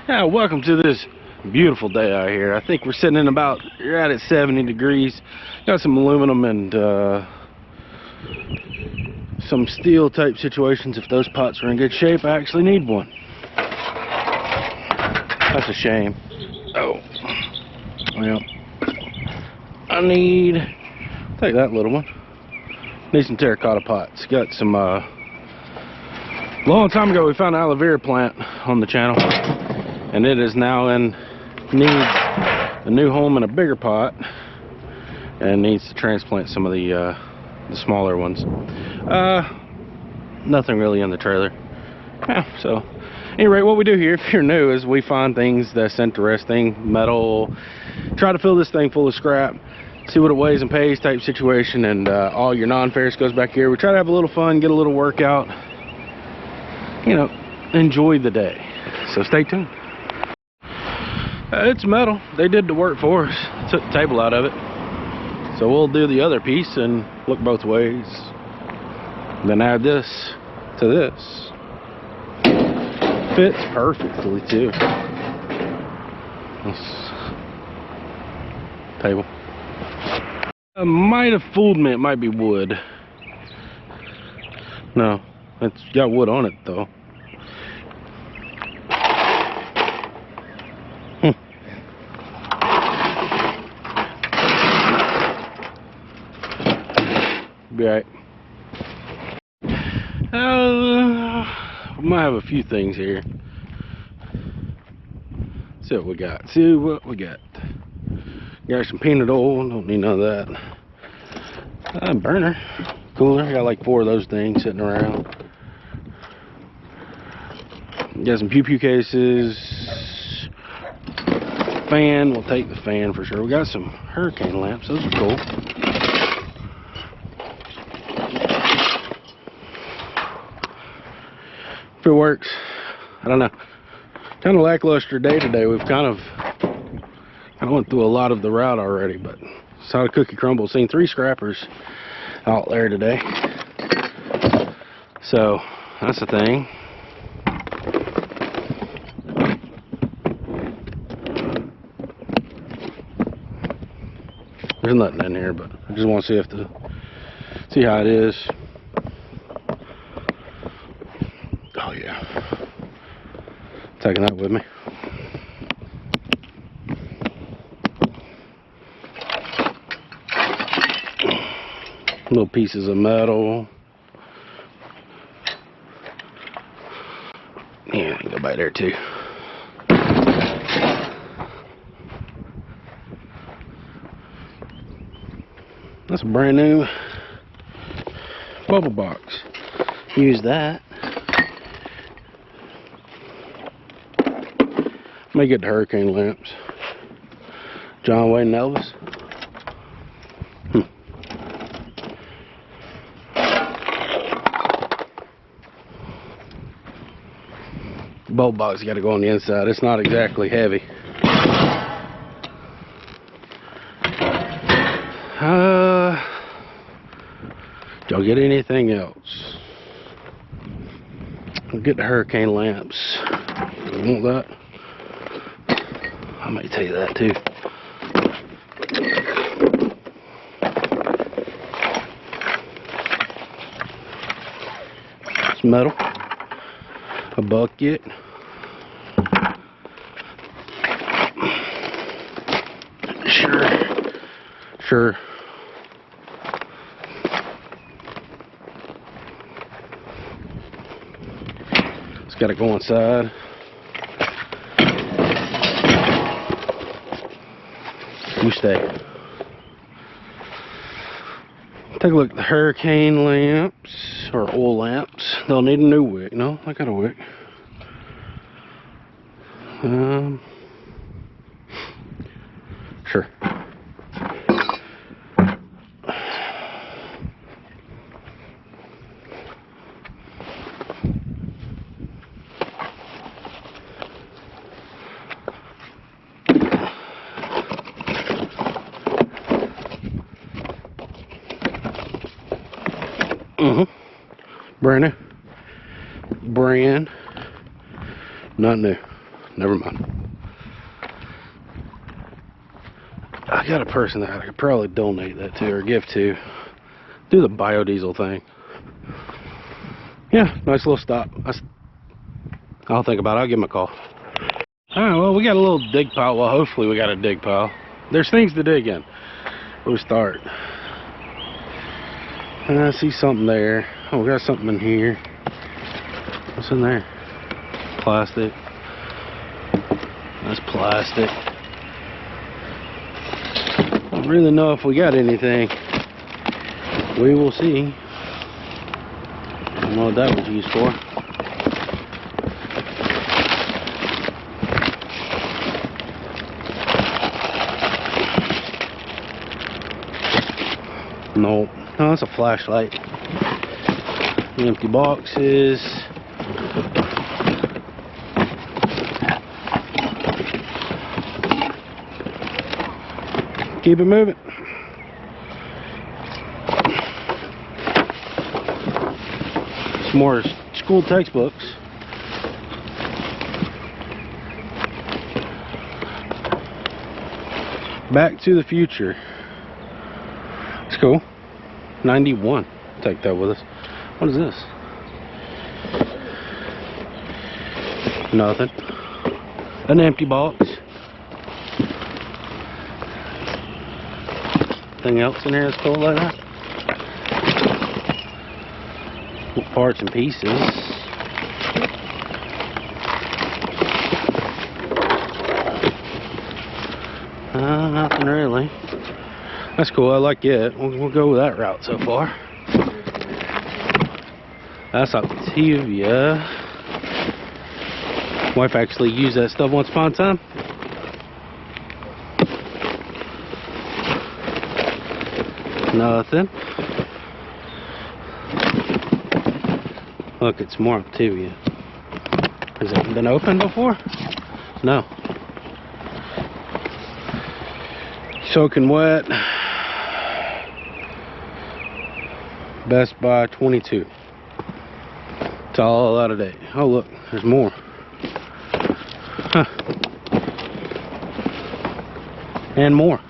Yeah, welcome to this beautiful day out here. I think we're sitting in about, you're at 70 degrees. Got some aluminum and some steel type situations. If those pots are in good shape, I actually need one. That's a shame. Oh, well, I need, take that little one. Need some terracotta pots. Got some, long time ago we found an aloe vera plant on the channel, and it is now in need a new home in a bigger pot, and needs to transplant some of the smaller ones. Nothing really in the trailer. Yeah, so anyway, what we do here, if you're new, is we find things that's interesting, metal, try to fill this thing full of scrap, see what it weighs and pays type situation, and all your non-ferrous goes back here. We try to have a little fun, get a little workout, you know, enjoy the day. So stay tuned. It's metal. They did the work for us. Took the table out of it. So we'll do the other piece and look both ways. Then add this to this. Fits perfectly too. This table. Might have fooled me. It might be wood. No, it's got wood on it though. Be alright. We might have a few things here. See what we got. See what we got. Got some peanut oil. Don't need none of that. Burner. Cooler. Got like 4 of those things sitting around. Got some pew cases. Fan. We'll take the fan for sure. We got some hurricane lamps. Those are cool. If it works, I don't know. Kind of lackluster day today. We've kind of went through a lot of the route already, but saw the cookie crumble. Seen 3 scrappers out there today, so that's the thing. There's nothing in here, but I just want to see how it is. Oh yeah, taking that with me. Little pieces of metal. Yeah, I can go by there too. That's a brand new bubble box. Use that. May get the hurricane lamps. John Wayne and Elvis. Bulb box got to go on the inside. It's not exactly heavy. Y'all get anything else? I'll get the hurricane lamps. You want that? I may tell you that too. It's metal. A bucket. Sure. It's got to go inside. You stay. Take a look at the hurricane lamps, or oil lamps. They'll need a new wick. No, I got a wick. Sure. Brand new. Not new. never mind. I got a person that I could probably donate that to or give to. Do the biodiesel thing. Yeah, nice little stop. I'll think about it. I'll give him a call. Alright, well, we got a little dig pile. Well, hopefully we got a dig pile. There's things to dig in. Where we start? I see something there. Oh, we got something in here. What's in there? Plastic. That's plastic. I don't really know if we got anything. We will see. I don't know what that was used for. Nope. No, that's a flashlight. Empty boxes. Keep it moving. Some more school textbooks. Back to the Future. It's cool. 91. Take that with us. What is this? Nothing. An empty box. Anything else in here that's cool like that? Parts and pieces. Nothing really. That's cool. I like it. We'll go with that route so far. That's Optivia. Wife actually used that stuff once upon a time. Nothing. Look, it's more Optivia. Has it been opened before? No. Soaking wet. Best Buy 22. It's all out of date. Oh look, there's more. Huh. And more.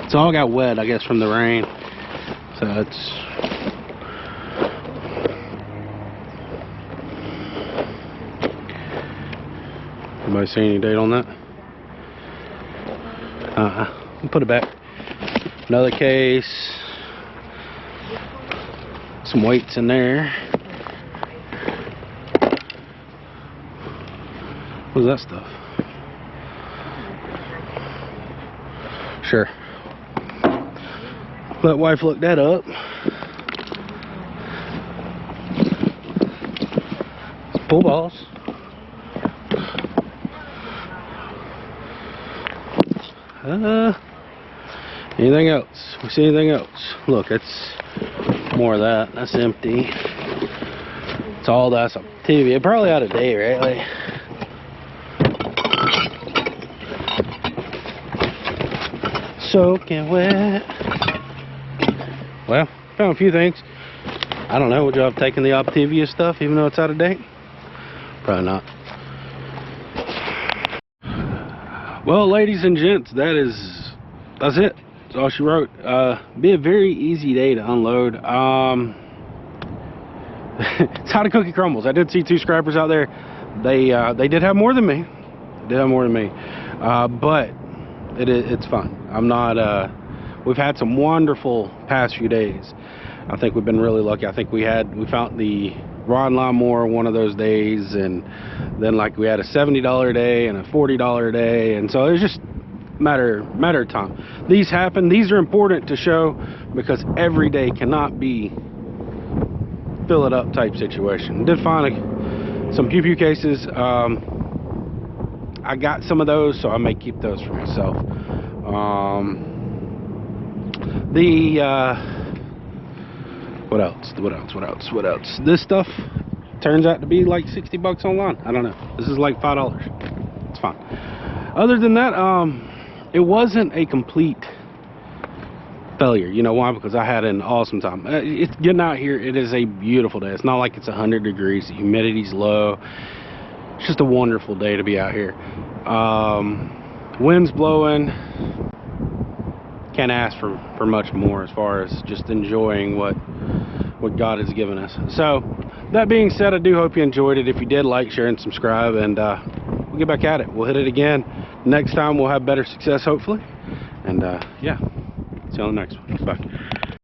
It's all got wet, I guess, from the rain. So it's... Anybody see any date on that? We'll put it back. Another case. Some weights in there. What's that stuff? Sure. Let wife look that up. Pool balls. Anything else? We see anything else? Look, it's more of that. That's empty. It's all that's Optivia. Probably out of date, right? Like, soaking wet. Well, found a few things. I don't know. Would you have taken the Optivia stuff even though it's out of date? Probably not. Well, ladies and gents, that's it. That's all she wrote. Be a very easy day to unload. It's how to cookie crumbles. I did see 2 scrappers out there. They did have more than me. But it's fun. I'm not. We've had some wonderful past few days. I think we've been really lucky. I think we found the rod lawnmower one of those days, and then like we had a $70 day and a $40 day, and so it's just matter of time. These happen. These are important to show because every day cannot be fill it up type situation. Did find some pew cases. I got some of those, so I may keep those for myself. What else? This stuff turns out to be like 60 bucks online. I don't know. This is like $5. It's fine. Other than that, it wasn't a complete failure. You know why? Because I had an awesome time. It's getting out here. It is a beautiful day. It's not like it's 100 degrees. The humidity's low. It's just a wonderful day to be out here. Wind's blowing. Can't ask for much more as far as just enjoying what God has given us. So that being said, I do hope you enjoyed it. If you did, like, share, and subscribe, and we'll get back at it. We'll hit it again next time. We'll have better success, hopefully. And yeah, see you on the next one. Bye.